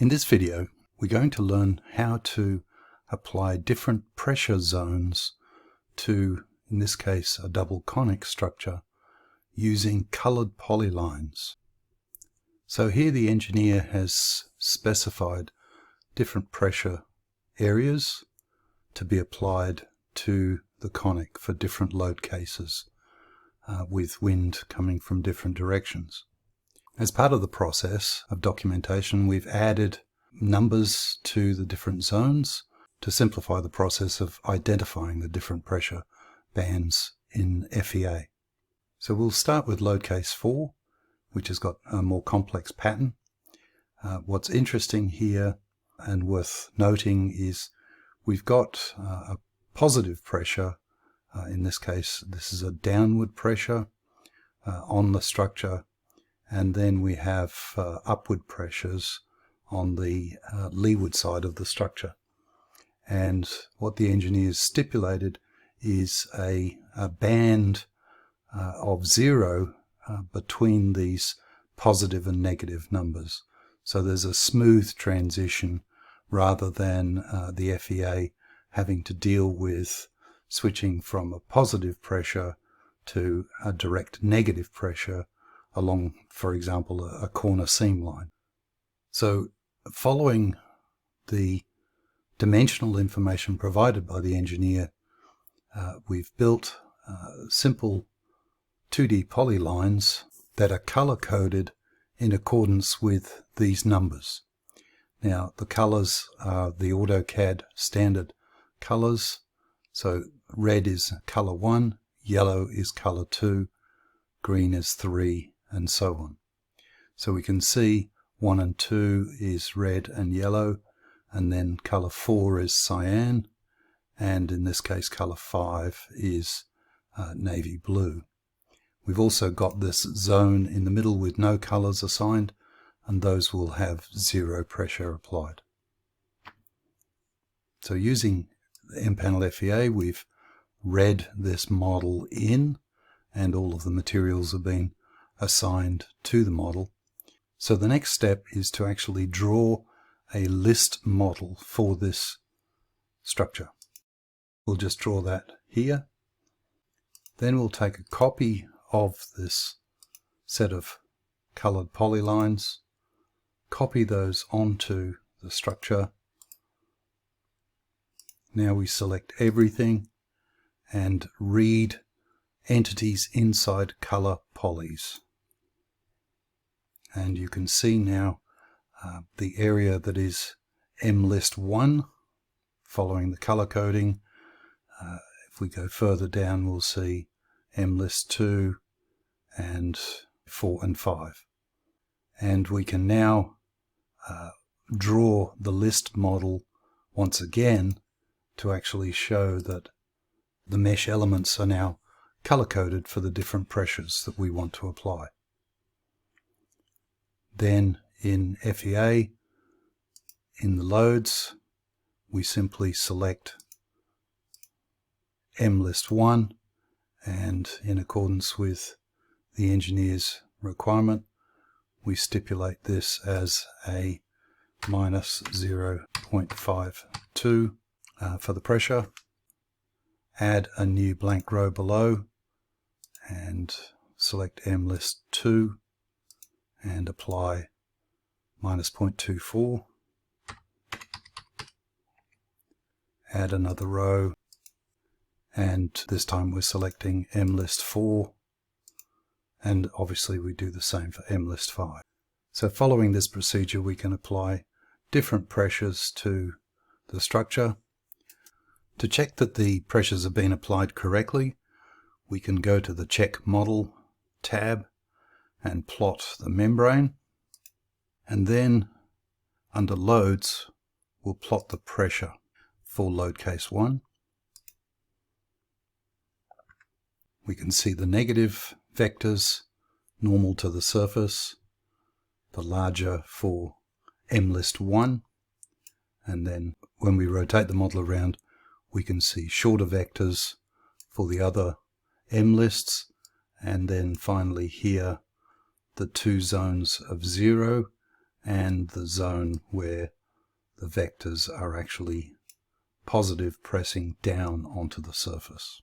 In this video, we're going to learn how to apply different pressure zones to, in this case, a double conic structure using colored polylines. So here the engineer has specified different pressure areas to be applied to the conic for different load cases with wind coming from different directions. As part of the process of documentation, we've added numbers to the different zones to simplify the process of identifying the different pressure bands in FEA. So we'll start with load case 4, which has got a more complex pattern. What's interesting here and worth noting is we've got a positive pressure. In this case, this is a downward pressure on the structure. And then we have upward pressures on the leeward side of the structure. And what the engineers stipulated is a band of 0 between these positive and negative numbers. So there's a smooth transition rather than the FEA having to deal with switching from a positive pressure to a direct negative pressure along, for example, a corner seam line. So following the dimensional information provided by the engineer, we've built simple 2D polylines that are color-coded in accordance with these numbers. Now, the colors are the AutoCAD standard colors. So red is color 1, yellow is color 2, green is 3, and so on. So we can see 1 and 2 is red and yellow, and then color 4 is cyan, and in this case color 5 is navy blue. We've also got this zone in the middle with no colors assigned, and those will have 0 pressure applied. So using MPanel FEA, we've read this model in, and all of the materials have been assigned to the model. So the next step is to actually draw a list model for this structure. We'll just draw that here. Then we'll take a copy of this set of colored polylines, copy those onto the structure. Now we select everything and read entities inside color polys. And you can see now the area that is MList1 following the color coding. If we go further down, we'll see MList2 and 4 and 5. And we can now draw the list model once again to actually show that the mesh elements are now color-coded for the different pressures that we want to apply. Then in FEA, in the loads, we simply select MList1, and in accordance with the engineer's requirement, we stipulate this as a minus 0.52 for the pressure. Add a new blank row below and select MList2 and apply minus 0.24. Add another row, and this time we're selecting MList4, and obviously we do the same for MList5. So following this procedure, we can apply different pressures to the structure. To check that the pressures have been applied correctly, we can go to the Check Model tab and plot the membrane, and then under Loads we'll plot the pressure for load case 1. We can see the negative vectors normal to the surface, the larger for MList1, and then when we rotate the model around we can see shorter vectors for the other MLists, and then finally here the two zones of 0 and the zone where the vectors are actually positive pressing down onto the surface.